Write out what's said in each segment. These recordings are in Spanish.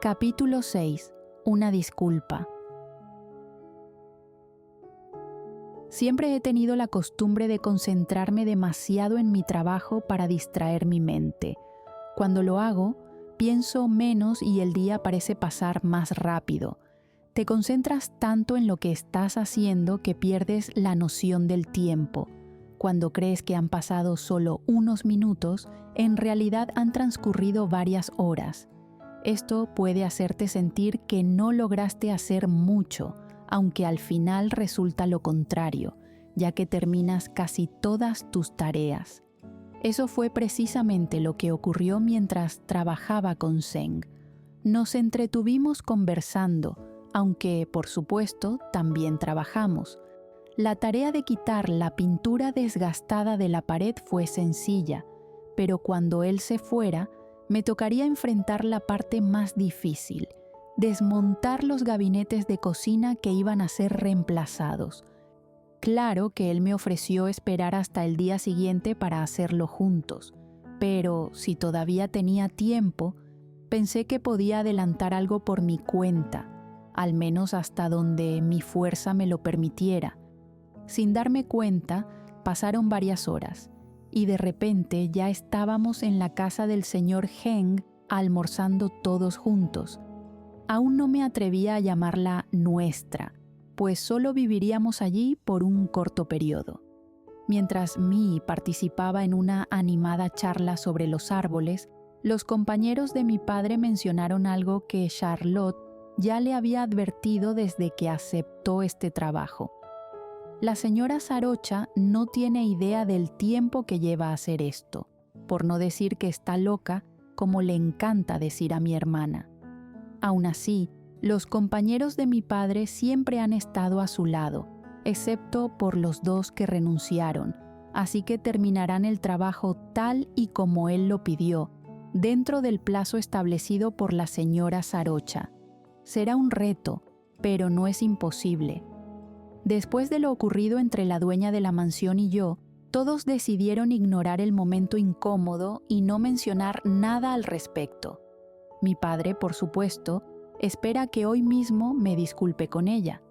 Capítulo 6. Una disculpa. Siempre he tenido la costumbre de concentrarme demasiado en mi trabajo para distraer mi mente. Cuando lo hago, pienso menos y el día parece pasar más rápido. Te concentras tanto en lo que estás haciendo que pierdes la noción del tiempo. Cuando crees que han pasado solo unos minutos, en realidad han transcurrido varias horas. Esto puede hacerte sentir que no lograste hacer mucho, aunque al final resulta lo contrario, ya que terminas casi todas tus tareas. Eso fue precisamente lo que ocurrió mientras trabajaba con Zeng. Nos entretuvimos conversando, aunque, por supuesto, también trabajamos. La tarea de quitar la pintura desgastada de la pared fue sencilla, pero cuando él se fuera, me tocaría enfrentar la parte más difícil, desmontar los gabinetes de cocina que iban a ser reemplazados. Claro que él me ofreció esperar hasta el día siguiente para hacerlo juntos, pero si todavía tenía tiempo, pensé que podía adelantar algo por mi cuenta, al menos hasta donde mi fuerza me lo permitiera. Sin darme cuenta, pasaron varias horas, y de repente ya estábamos en la casa del señor Heng almorzando todos juntos. Aún no me atrevía a llamarla nuestra, pues solo viviríamos allí por un corto periodo. Mientras Mi participaba en una animada charla sobre los árboles, los compañeros de mi padre mencionaron algo que Charlotte ya le había advertido desde que aceptó este trabajo. La señora Sarocha no tiene idea del tiempo que lleva a hacer esto, por no decir que está loca, como le encanta decir a mi hermana. Aún así, los compañeros de mi padre siempre han estado a su lado, excepto por los dos que renunciaron, así que terminarán el trabajo tal y como él lo pidió, dentro del plazo establecido por la señora Sarocha. Será un reto, pero no es imposible. Después de lo ocurrido entre la dueña de la mansión y yo, todos decidieron ignorar el momento incómodo y no mencionar nada al respecto. Mi padre, por supuesto, espera que hoy mismo me disculpe con ella.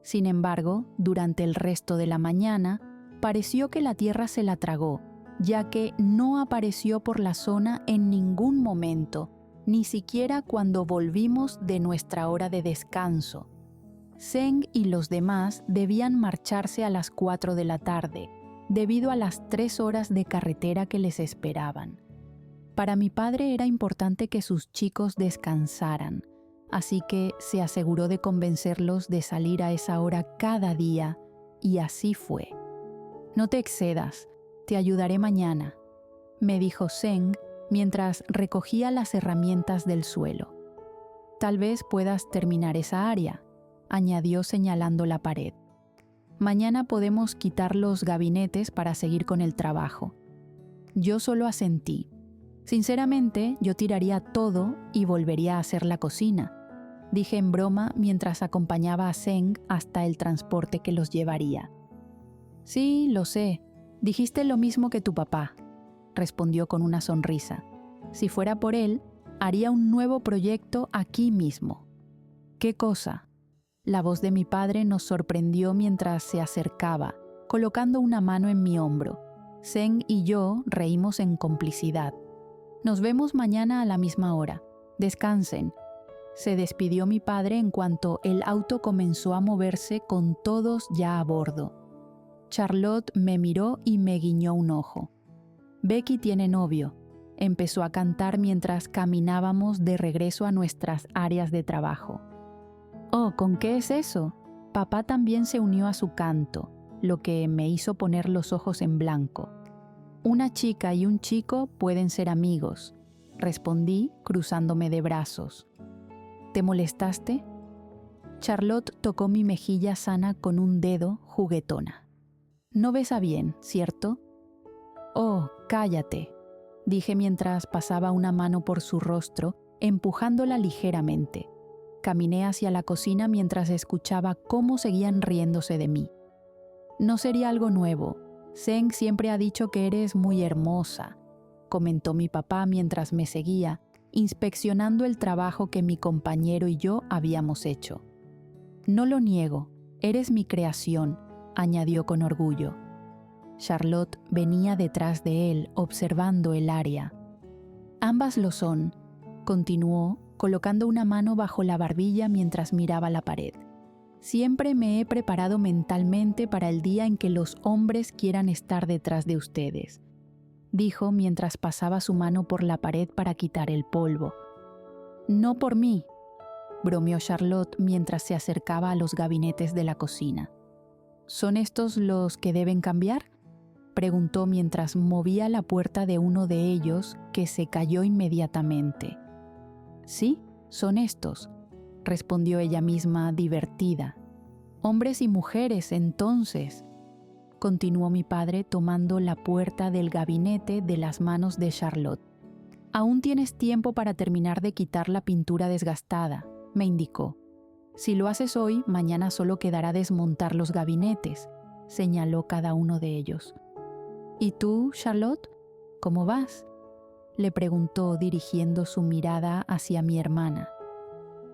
Sin embargo, durante el resto de la mañana, pareció que la tierra se la tragó, ya que no apareció por la zona en ningún momento, ni siquiera cuando volvimos de nuestra hora de descanso. Zeng y los demás debían marcharse a las 4 de la tarde, debido a las 3 horas de carretera que les esperaban. Para mi padre era importante que sus chicos descansaran, así que se aseguró de convencerlos de salir a esa hora cada día, y así fue. «No te excedas, te ayudaré mañana», me dijo Zeng mientras recogía las herramientas del suelo. «Tal vez puedas terminar esa área», añadió señalando la pared. «Mañana podemos quitar los gabinetes para seguir con el trabajo». Yo solo asentí. Sinceramente, yo tiraría todo y volvería a hacer la cocina, dije en broma mientras acompañaba a Zeng hasta el transporte que los llevaría. «Sí, lo sé. Dijiste lo mismo que tu papá», respondió con una sonrisa. «Si fuera por él, haría un nuevo proyecto aquí mismo». «¿Qué cosa?». La voz de mi padre nos sorprendió mientras se acercaba, colocando una mano en mi hombro. Zeng y yo reímos en complicidad. «Nos vemos mañana a la misma hora. Descansen», se despidió mi padre en cuanto el auto comenzó a moverse con todos ya a bordo. Charlotte me miró y me guiñó un ojo. «Becky tiene novio», empezó a cantar mientras caminábamos de regreso a nuestras áreas de trabajo. «Oh, ¿con qué es eso?». Papá también se unió a su canto, lo que me hizo poner los ojos en blanco. «Una chica y un chico pueden ser amigos», respondí cruzándome de brazos. «¿Te molestaste?». Charlotte tocó mi mejilla sana con un dedo, juguetona. «No besa bien, ¿cierto?». «Oh, cállate», dije mientras pasaba una mano por su rostro, empujándola ligeramente. Caminé hacia la cocina mientras escuchaba cómo seguían riéndose de mí. «No sería algo nuevo. Zeng siempre ha dicho que eres muy hermosa», comentó mi papá mientras me seguía, inspeccionando el trabajo que mi compañero y yo habíamos hecho. «No lo niego, eres mi creación», añadió con orgullo. Charlotte venía detrás de él observando el área. «Ambas lo son», continuó, colocando una mano bajo la barbilla mientras miraba la pared. «Siempre me he preparado mentalmente para el día en que los hombres quieran estar detrás de ustedes», dijo mientras pasaba su mano por la pared para quitar el polvo. «No por mí», bromeó Charlotte mientras se acercaba a los gabinetes de la cocina. «¿Son estos los que deben cambiar?», preguntó mientras movía la puerta de uno de ellos, que se cayó inmediatamente. «Sí, son estos», respondió ella misma, divertida. «Hombres y mujeres, entonces», continuó mi padre tomando la puerta del gabinete de las manos de Charlotte. «Aún tienes tiempo para terminar de quitar la pintura desgastada», me indicó. «Si lo haces hoy, mañana solo quedará desmontar los gabinetes», señaló cada uno de ellos. «¿Y tú, Charlotte? ¿Cómo vas?», le preguntó dirigiendo su mirada hacia mi hermana.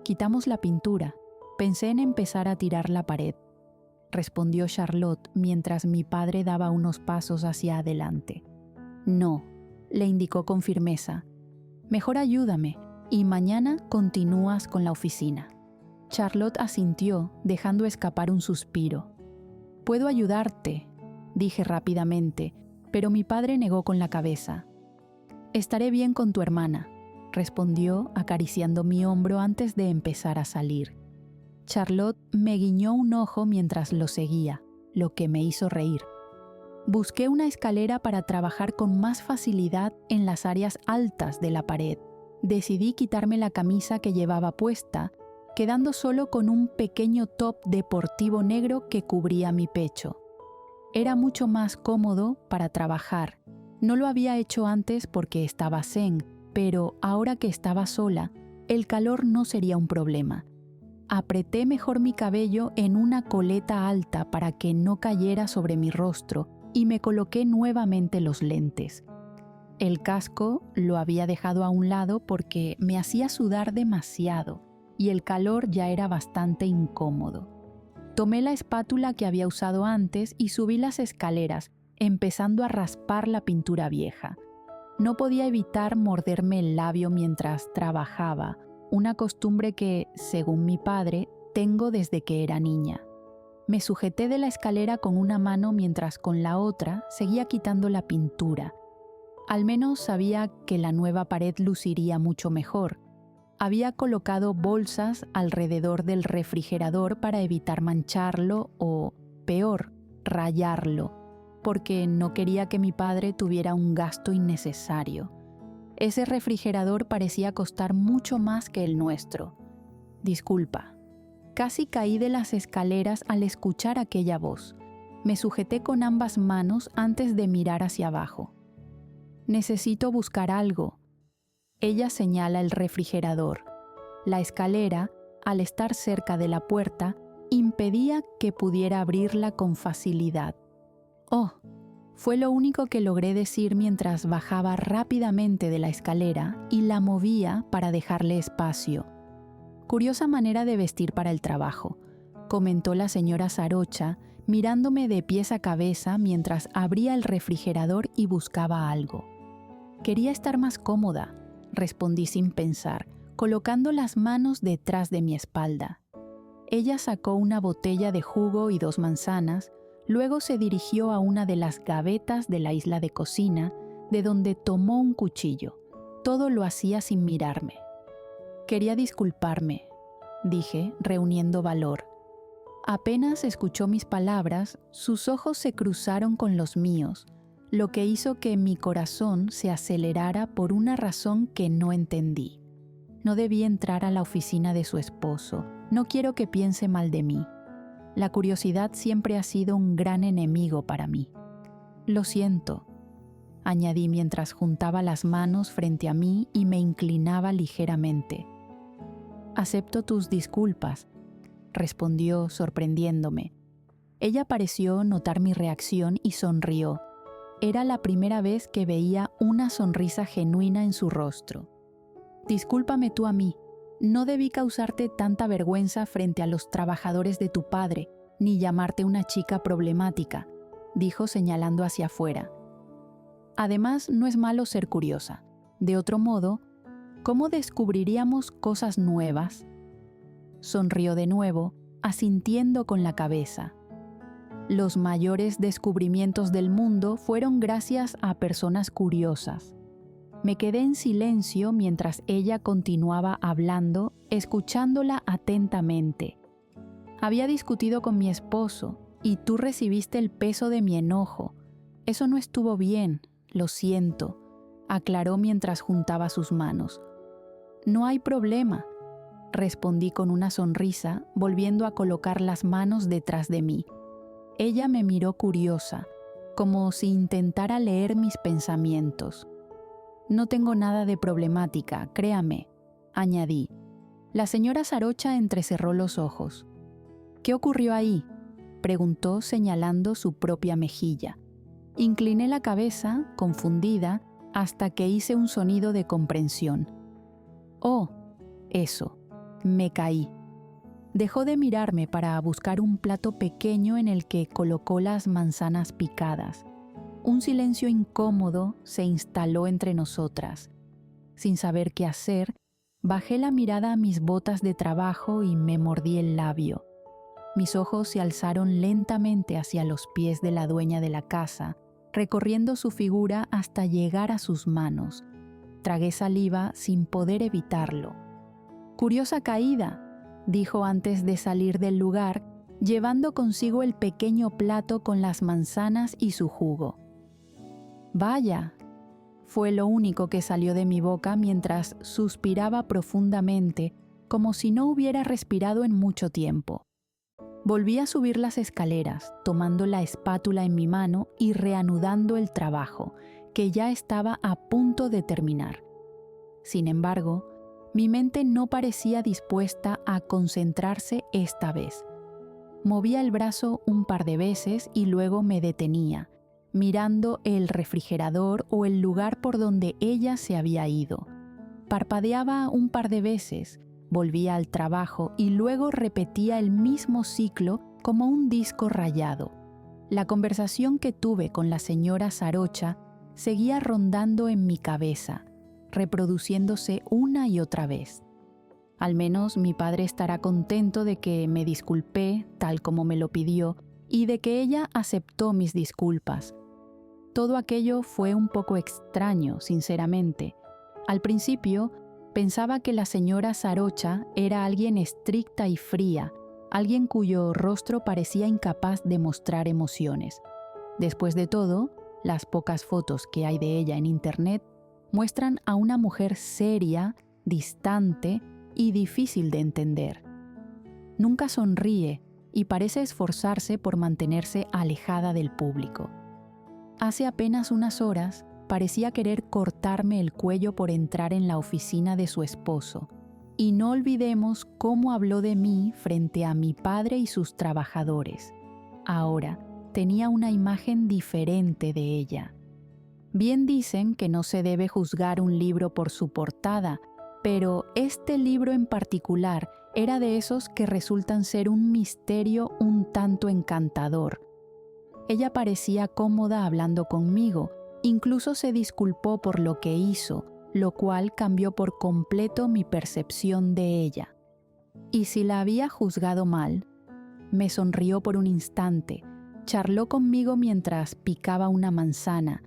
«Quitamos la pintura. Pensé en empezar a tirar la pared», respondió Charlotte mientras mi padre daba unos pasos hacia adelante. «No», le indicó con firmeza. «Mejor ayúdame y mañana continúas con la oficina». Charlotte asintió, dejando escapar un suspiro. «Puedo ayudarte», dije rápidamente, pero mi padre negó con la cabeza. «Estaré bien con tu hermana», respondió acariciando mi hombro antes de empezar a salir. Charlotte me guiñó un ojo mientras lo seguía, lo que me hizo reír. Busqué una escalera para trabajar con más facilidad en las áreas altas de la pared. Decidí quitarme la camisa que llevaba puesta, quedando solo con un pequeño top deportivo negro que cubría mi pecho. Era mucho más cómodo para trabajar. No lo había hecho antes porque estaba zen, pero ahora que estaba sola, el calor no sería un problema. Apreté mejor mi cabello en una coleta alta para que no cayera sobre mi rostro y me coloqué nuevamente los lentes. El casco lo había dejado a un lado porque me hacía sudar demasiado y el calor ya era bastante incómodo. Tomé la espátula que había usado antes y subí las escaleras, empezando a raspar la pintura vieja. No podía evitar morderme el labio mientras trabajaba, una costumbre que, según mi padre, tengo desde que era niña. Me sujeté de la escalera con una mano mientras con la otra seguía quitando la pintura. Al menos sabía que la nueva pared luciría mucho mejor. Había colocado bolsas alrededor del refrigerador para evitar mancharlo o, peor, rayarlo, porque no quería que mi padre tuviera un gasto innecesario. Ese refrigerador parecía costar mucho más que el nuestro. «Disculpa». Casi caí de las escaleras al escuchar aquella voz. Me sujeté con ambas manos antes de mirar hacia abajo. «Necesito buscar algo». Ella señala el refrigerador. La escalera, al estar cerca de la puerta, impedía que pudiera abrirla con facilidad. «Oh», fue lo único que logré decir mientras bajaba rápidamente de la escalera y la movía para dejarle espacio. «Curiosa manera de vestir para el trabajo», comentó la señora Sarocha, mirándome de pies a cabeza mientras abría el refrigerador y buscaba algo. «Quería estar más cómoda», respondí sin pensar, colocando las manos detrás de mi espalda. Ella sacó una botella de jugo y 2 manzanas. Luego se dirigió a una de las gavetas de la isla de cocina, de donde tomó un cuchillo. Todo lo hacía sin mirarme. «Quería disculparme», dije, reuniendo valor. Apenas escuchó mis palabras, sus ojos se cruzaron con los míos, lo que hizo que mi corazón se acelerara por una razón que no entendí. No debí entrar a la oficina de su esposo. No quiero que piense mal de mí. La curiosidad siempre ha sido un gran enemigo para mí. «Lo siento», añadí mientras juntaba las manos frente a mí y me inclinaba ligeramente. «Acepto tus disculpas», respondió sorprendiéndome. Ella pareció notar mi reacción y sonrió. Era la primera vez que veía una sonrisa genuina en su rostro. Discúlpame tú a mí. No debí causarte tanta vergüenza frente a los trabajadores de tu padre, ni llamarte una chica problemática, dijo señalando hacia afuera. Además, no es malo ser curiosa. De otro modo, ¿cómo descubriríamos cosas nuevas? Sonrió de nuevo, asintiendo con la cabeza. Los mayores descubrimientos del mundo fueron gracias a personas curiosas. Me quedé en silencio mientras ella continuaba hablando, escuchándola atentamente. Había discutido con mi esposo y tú recibiste el peso de mi enojo. Eso no estuvo bien, lo siento, aclaró mientras juntaba sus manos. No hay problema, respondí con una sonrisa, volviendo a colocar las manos detrás de mí. Ella me miró curiosa, como si intentara leer mis pensamientos. No tengo nada de problemática, créame, añadí. La señora Sarocha entrecerró los ojos. ¿Qué ocurrió ahí?, preguntó señalando su propia mejilla. Incliné la cabeza, confundida, hasta que hice un sonido de comprensión. Oh, eso, me caí. Dejó de mirarme para buscar un plato pequeño en el que colocó las manzanas picadas. Un silencio incómodo se instaló entre nosotras. Sin saber qué hacer, bajé la mirada a mis botas de trabajo y me mordí el labio. Mis ojos se alzaron lentamente hacia los pies de la dueña de la casa, recorriendo su figura hasta llegar a sus manos. Tragué saliva sin poder evitarlo. «Curiosa caída», dijo antes de salir del lugar, llevando consigo el pequeño plato con las manzanas y su jugo. «Vaya», fue lo único que salió de mi boca mientras suspiraba profundamente, como si no hubiera respirado en mucho tiempo. Volví a subir las escaleras, tomando la espátula en mi mano y reanudando el trabajo, que ya estaba a punto de terminar. Sin embargo, mi mente no parecía dispuesta a concentrarse esta vez. Movía el brazo un par de veces y luego me detenía, mirando el refrigerador o el lugar por donde ella se había ido. Parpadeaba un par de veces, volvía al trabajo y luego repetía el mismo ciclo como un disco rayado. La conversación que tuve con la señora Sarocha seguía rondando en mi cabeza, reproduciéndose una y otra vez. Al menos mi padre estará contento de que me disculpé tal como me lo pidió y de que ella aceptó mis disculpas. Todo aquello fue un poco extraño, sinceramente. Al principio, pensaba que la señora Sarocha era alguien estricta y fría, alguien cuyo rostro parecía incapaz de mostrar emociones. Después de todo, las pocas fotos que hay de ella en internet muestran a una mujer seria, distante y difícil de entender. Nunca sonríe y parece esforzarse por mantenerse alejada del público. Hace apenas unas horas, parecía querer cortarme el cuello por entrar en la oficina de su esposo. Y no olvidemos cómo habló de mí frente a mi padre y sus trabajadores. Ahora tenía una imagen diferente de ella. Bien dicen que no se debe juzgar un libro por su portada, pero este libro en particular era de esos que resultan ser un misterio un tanto encantador. Ella parecía cómoda hablando conmigo, incluso se disculpó por lo que hizo, lo cual cambió por completo mi percepción de ella. Y si la había juzgado mal, me sonrió por un instante, charló conmigo mientras picaba una manzana.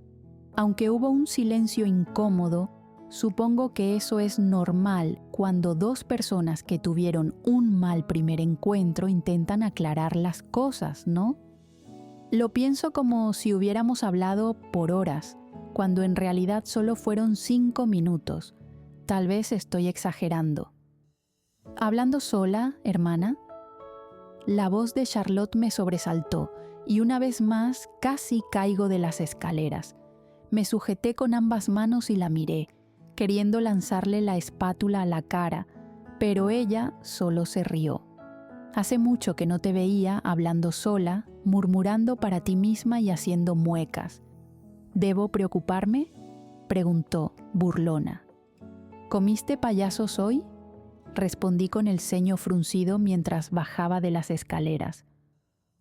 Aunque hubo un silencio incómodo, supongo que eso es normal cuando dos personas que tuvieron un mal primer encuentro intentan aclarar las cosas, ¿no? Lo pienso como si hubiéramos hablado por horas, cuando en realidad solo fueron 5 minutos. Tal vez estoy exagerando. ¿Hablando sola, hermana? La voz de Charlotte me sobresaltó y una vez más casi caigo de las escaleras. Me sujeté con ambas manos y la miré, queriendo lanzarle la espátula a la cara, pero ella solo se rió. Hace mucho que no te veía hablando sola, murmurando para ti misma y haciendo muecas. ¿Debo preocuparme?, preguntó, burlona. ¿Comiste payasos hoy?, respondí con el ceño fruncido mientras bajaba de las escaleras.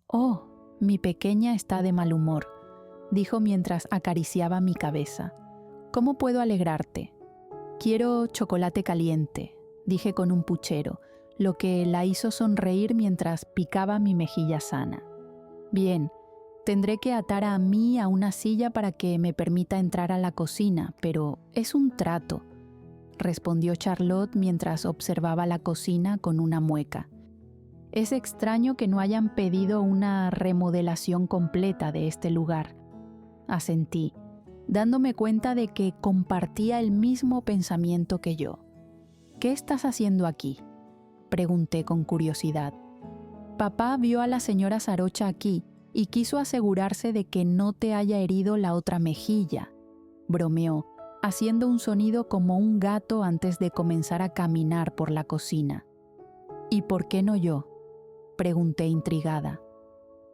Oh, mi pequeña está de mal humor, dijo mientras acariciaba mi cabeza. ¿Cómo puedo alegrarte? Quiero chocolate caliente, dije con un puchero, lo que la hizo sonreír mientras picaba mi mejilla sana. Bien, tendré que atar a mí a una silla para que me permita entrar a la cocina, pero es un trato, respondió Charlotte mientras observaba la cocina con una mueca. Es extraño que no hayan pedido una remodelación completa de este lugar, asentí, dándome cuenta de que compartía el mismo pensamiento que yo. ¿Qué estás haciendo aquí?, pregunté con curiosidad. Papá vio a la señora Sarocha aquí y quiso asegurarse de que no te haya herido la otra mejilla, bromeó, haciendo un sonido como un gato antes de comenzar a caminar por la cocina. ¿Y por qué no yo?, pregunté intrigada.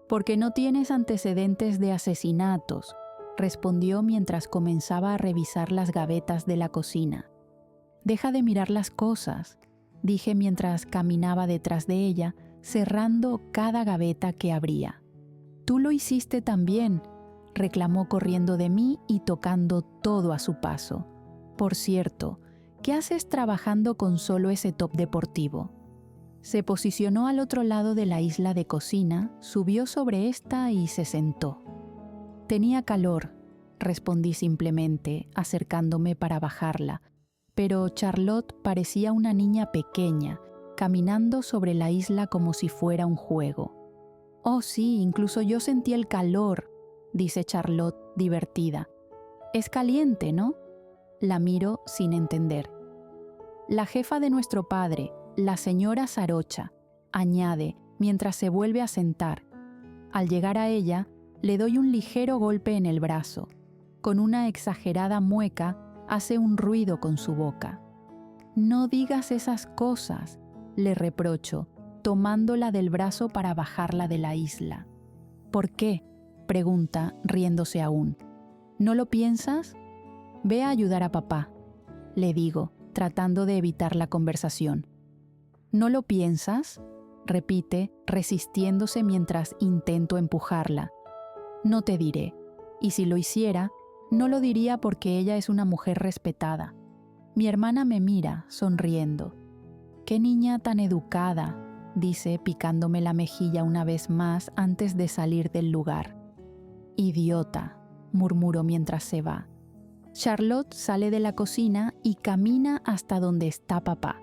Porque no tienes antecedentes de asesinatos, respondió mientras comenzaba a revisar las gavetas de la cocina. Deja de mirar las cosas, dije mientras caminaba detrás de ella, cerrando cada gaveta que abría. Tú lo hiciste también, reclamó corriendo de mí y tocando todo a su paso. Por cierto, ¿qué haces trabajando con solo ese top deportivo? Se posicionó al otro lado de la isla de cocina, subió sobre esta y se sentó. Tenía calor, respondí simplemente, acercándome para bajarla, pero Charlotte parecía una niña pequeña, caminando sobre la isla como si fuera un juego. Oh sí, incluso yo sentí el calor, dice Charlotte, divertida. Es caliente, ¿no? La miro sin entender. La jefa de nuestro padre, la señora Sarocha, añade mientras se vuelve a sentar. Al llegar a ella, le doy un ligero golpe en el brazo. Con una exagerada mueca, hace un ruido con su boca. No digas esas cosas, le reprocho, tomándola del brazo para bajarla de la isla. ¿Por qué?, pregunta, riéndose aún. ¿No lo piensas? Ve a ayudar a papá, le digo, tratando de evitar la conversación. ¿No lo piensas?, repite, resistiéndose mientras intento empujarla. No te diré, y si lo hiciera, no lo diría porque ella es una mujer respetada. Mi hermana me mira, sonriendo. «Qué niña tan educada», dice, picándome la mejilla una vez más antes de salir del lugar. «Idiota», murmuró mientras se va. Charlotte sale de la cocina y camina hasta donde está papá.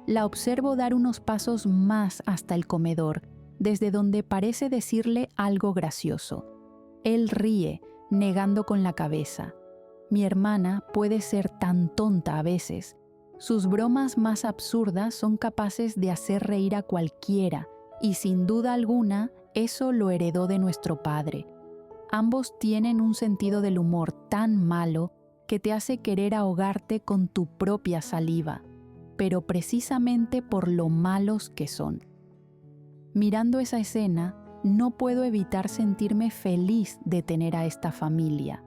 La observo dar unos pasos más hasta el comedor, desde donde parece decirle algo gracioso. Él ríe, negando con la cabeza. Mi hermana puede ser tan tonta a veces. Sus bromas más absurdas son capaces de hacer reír a cualquiera, y sin duda alguna, eso lo heredó de nuestro padre. Ambos tienen un sentido del humor tan malo que te hace querer ahogarte con tu propia saliva, pero precisamente por lo malos que son. Mirando esa escena, no puedo evitar sentirme feliz de tener a esta familia.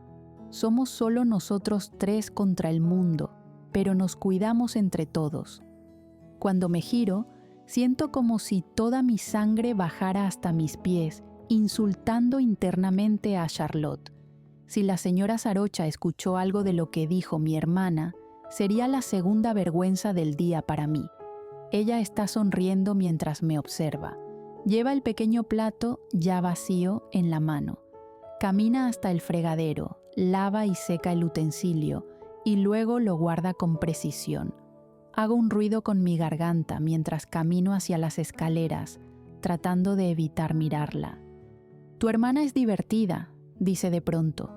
Somos solo nosotros tres contra el mundo, pero nos cuidamos entre todos. Cuando me giro, siento como si toda mi sangre bajara hasta mis pies, insultando internamente a Charlotte. Si la señora Sarocha escuchó algo de lo que dijo mi hermana, sería la segunda vergüenza del día para mí. Ella está sonriendo mientras me observa. Lleva el pequeño plato, ya vacío, en la mano. Camina hasta el fregadero, lava y seca el utensilio, y luego lo guarda con precisión. Hago un ruido con mi garganta mientras camino hacia las escaleras, tratando de evitar mirarla. «Tu hermana es divertida», dice de pronto.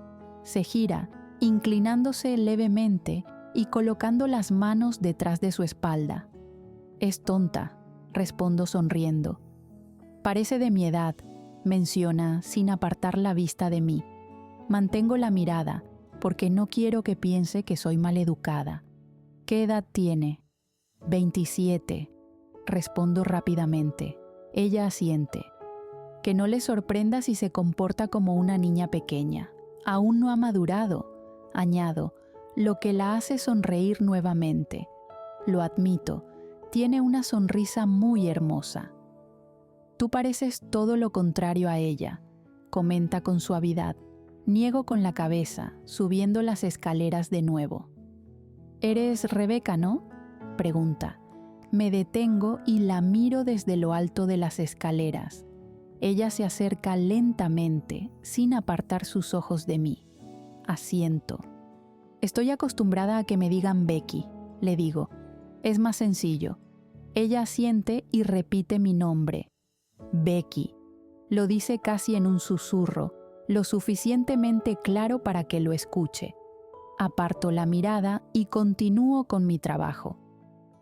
Se gira, inclinándose levemente y colocando las manos detrás de su espalda. «Es tonta», respondo sonriendo. «Parece de mi edad», menciona sin apartar la vista de mí. Mantengo la mirada porque no quiero que piense que soy maleducada. «¿Qué edad tiene?» 27, respondo rápidamente. Ella asiente. Que no le sorprenda si se comporta como una niña pequeña. Aún no ha madurado, añado, lo que la hace sonreír nuevamente. Lo admito, tiene una sonrisa muy hermosa. Tú pareces todo lo contrario a ella, comenta con suavidad. Niego con la cabeza, subiendo las escaleras de nuevo. ¿Eres Rebeca, no?, pregunta. Me detengo y la miro desde lo alto de las escaleras. Ella se acerca lentamente, sin apartar sus ojos de mí. Asiento. Estoy acostumbrada a que me digan Becky, le digo. Es más sencillo. Ella asiente y repite mi nombre. Becky. Lo dice casi en un susurro, lo suficientemente claro para que lo escuche. Aparto la mirada y continúo con mi trabajo.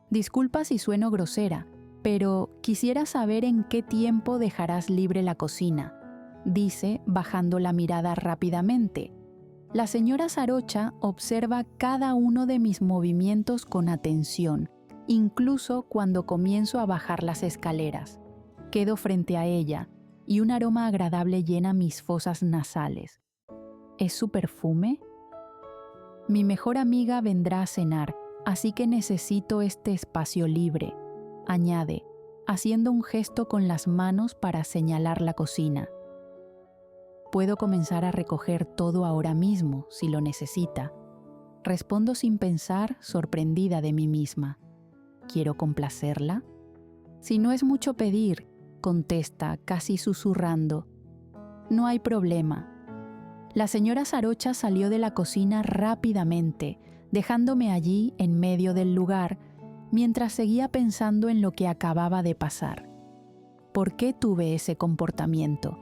Disculpa si sueno grosera, pero quisiera saber en qué tiempo dejarás libre la cocina, dice, bajando la mirada rápidamente. La señora Sarocha observa cada uno de mis movimientos con atención, incluso cuando comienzo a bajar las escaleras. Quedo frente a ella y un aroma agradable llena mis fosas nasales. ¿Es su perfume? Mi mejor amiga vendrá a cenar, así que necesito este espacio libre, añade, haciendo un gesto con las manos para señalar la cocina. Puedo comenzar a recoger todo ahora mismo, si lo necesita. Respondo sin pensar, sorprendida de mí misma. ¿Quiero complacerla? Si no es mucho pedir, contesta, casi susurrando. No hay problema. La señora Sarocha salió de la cocina rápidamente, dejándome allí en medio del lugar, mientras seguía pensando en lo que acababa de pasar. ¿Por qué tuve ese comportamiento?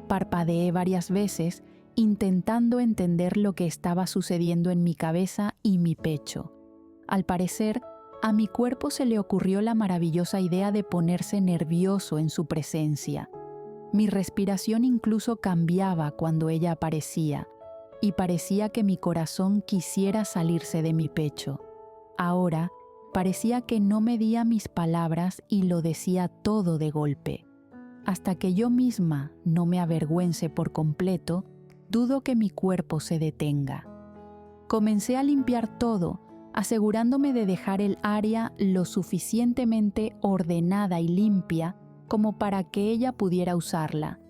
Parpadeé varias veces, intentando entender lo que estaba sucediendo en mi cabeza y mi pecho. Al parecer, a mi cuerpo se le ocurrió la maravillosa idea de ponerse nervioso en su presencia. Mi respiración incluso cambiaba cuando ella aparecía, y parecía que mi corazón quisiera salirse de mi pecho. Ahora, parecía que no medía mis palabras y lo decía todo de golpe. Hasta que yo misma no me avergüence por completo, dudo que mi cuerpo se detenga. Comencé a limpiar todo, asegurándome de dejar el área lo suficientemente ordenada y limpia como para que ella pudiera usarla.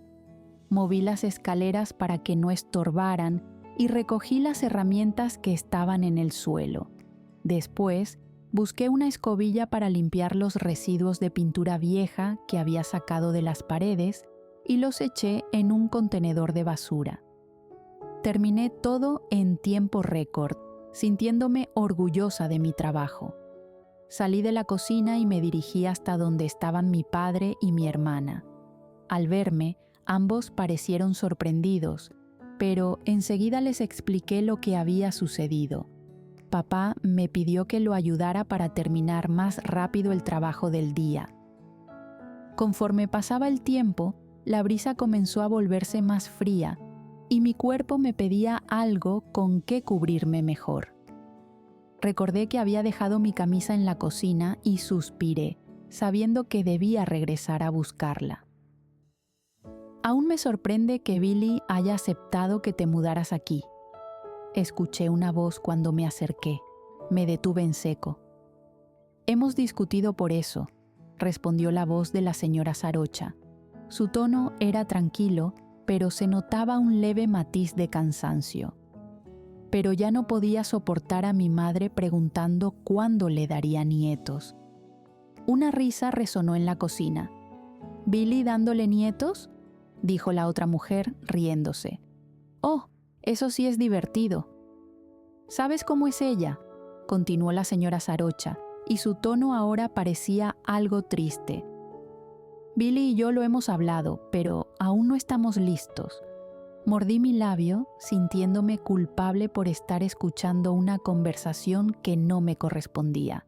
Moví las escaleras para que no estorbaran y recogí las herramientas que estaban en el suelo. Después, busqué una escobilla para limpiar los residuos de pintura vieja que había sacado de las paredes y los eché en un contenedor de basura. Terminé todo en tiempo récord, sintiéndome orgullosa de mi trabajo. Salí de la cocina y me dirigí hasta donde estaban mi padre y mi hermana. Al verme, ambos parecieron sorprendidos, pero enseguida les expliqué lo que había sucedido. Papá me pidió que lo ayudara para terminar más rápido el trabajo del día. Conforme pasaba el tiempo, la brisa comenzó a volverse más fría y mi cuerpo me pedía algo con que cubrirme mejor. Recordé que había dejado mi camisa en la cocina y suspiré, sabiendo que debía regresar a buscarla. Aún me sorprende que Billy haya aceptado que te mudaras aquí. Escuché una voz cuando me acerqué. Me detuve en seco. Hemos discutido por eso, respondió la voz de la señora Sarocha. Su tono era tranquilo, pero se notaba un leve matiz de cansancio. Pero ya no podía soportar a mi madre preguntando cuándo le daría nietos. Una risa resonó en la cocina. ¿Billy dándole nietos?, dijo la otra mujer, riéndose. «Oh, eso sí es divertido». «¿Sabes cómo es ella?», continuó la señora Sarocha, y su tono ahora parecía algo triste. «Billy y yo lo hemos hablado, pero aún no estamos listos». Mordí mi labio, sintiéndome culpable por estar escuchando una conversación que no me correspondía.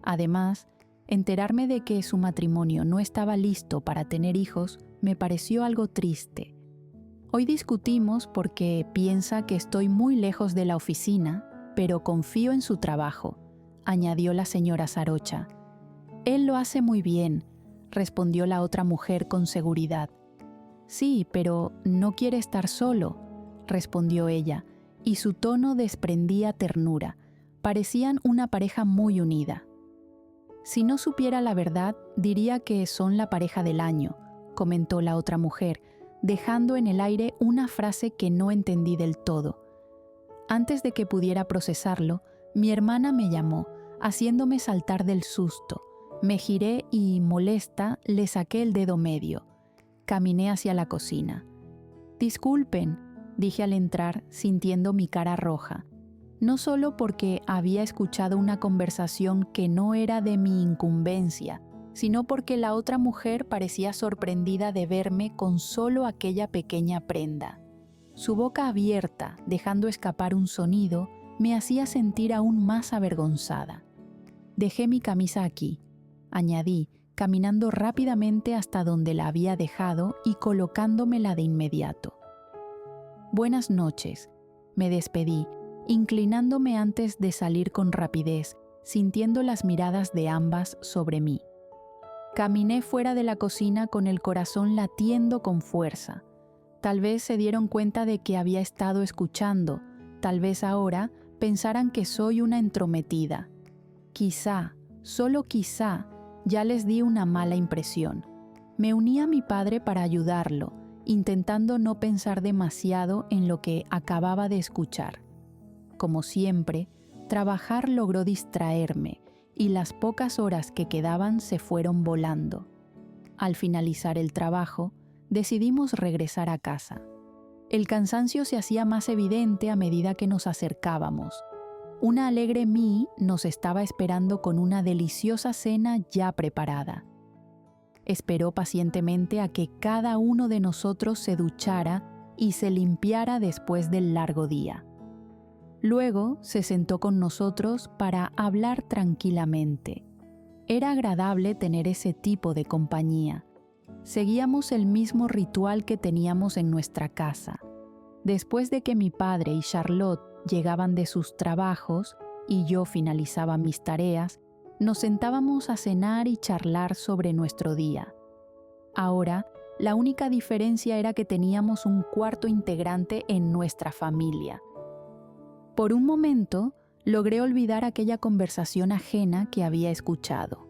Además, enterarme de que su matrimonio no estaba listo para tener hijos me pareció algo triste. Hoy discutimos porque piensa que estoy muy lejos de la oficina, pero confío en su trabajo, añadió la señora Sarocha. Él lo hace muy bien, respondió la otra mujer con seguridad. Sí, pero no quiere estar solo, respondió ella, y su tono desprendía ternura. Parecían una pareja muy unida. Si no supiera la verdad, diría que son la pareja del año, comentó la otra mujer, dejando en el aire una frase que no entendí del todo. Antes de que pudiera procesarlo, mi hermana me llamó, haciéndome saltar del susto. Me giré y, molesta, le saqué el dedo medio. Caminé hacia la cocina. «Disculpen», dije al entrar, sintiendo mi cara roja. No solo porque había escuchado una conversación que no era de mi incumbencia, sino porque la otra mujer parecía sorprendida de verme con solo aquella pequeña prenda. Su boca abierta, dejando escapar un sonido, me hacía sentir aún más avergonzada. «Dejé mi camisa aquí», añadí, caminando rápidamente hasta donde la había dejado y colocándomela de inmediato. «Buenas noches», me despedí, inclinándome antes de salir con rapidez, sintiendo las miradas de ambas sobre mí. Caminé fuera de la cocina con el corazón latiendo con fuerza. Tal vez se dieron cuenta de que había estado escuchando, tal vez ahora pensaran que soy una entrometida. Quizá, solo quizá, ya les di una mala impresión. Me uní a mi padre para ayudarlo, intentando no pensar demasiado en lo que acababa de escuchar. Como siempre, trabajar logró distraerme y las pocas horas que quedaban se fueron volando. Al finalizar el trabajo, decidimos regresar a casa. El cansancio se hacía más evidente a medida que nos acercábamos. Una alegre Mi nos estaba esperando con una deliciosa cena ya preparada. Esperó pacientemente a que cada uno de nosotros se duchara y se limpiara después del largo día. Luego se sentó con nosotros para hablar tranquilamente. Era agradable tener ese tipo de compañía. Seguíamos el mismo ritual que teníamos en nuestra casa. Después de que mi padre y Charlotte llegaban de sus trabajos y yo finalizaba mis tareas, nos sentábamos a cenar y charlar sobre nuestro día. Ahora, la única diferencia era que teníamos un cuarto integrante en nuestra familia. Por un momento, logré olvidar aquella conversación ajena que había escuchado.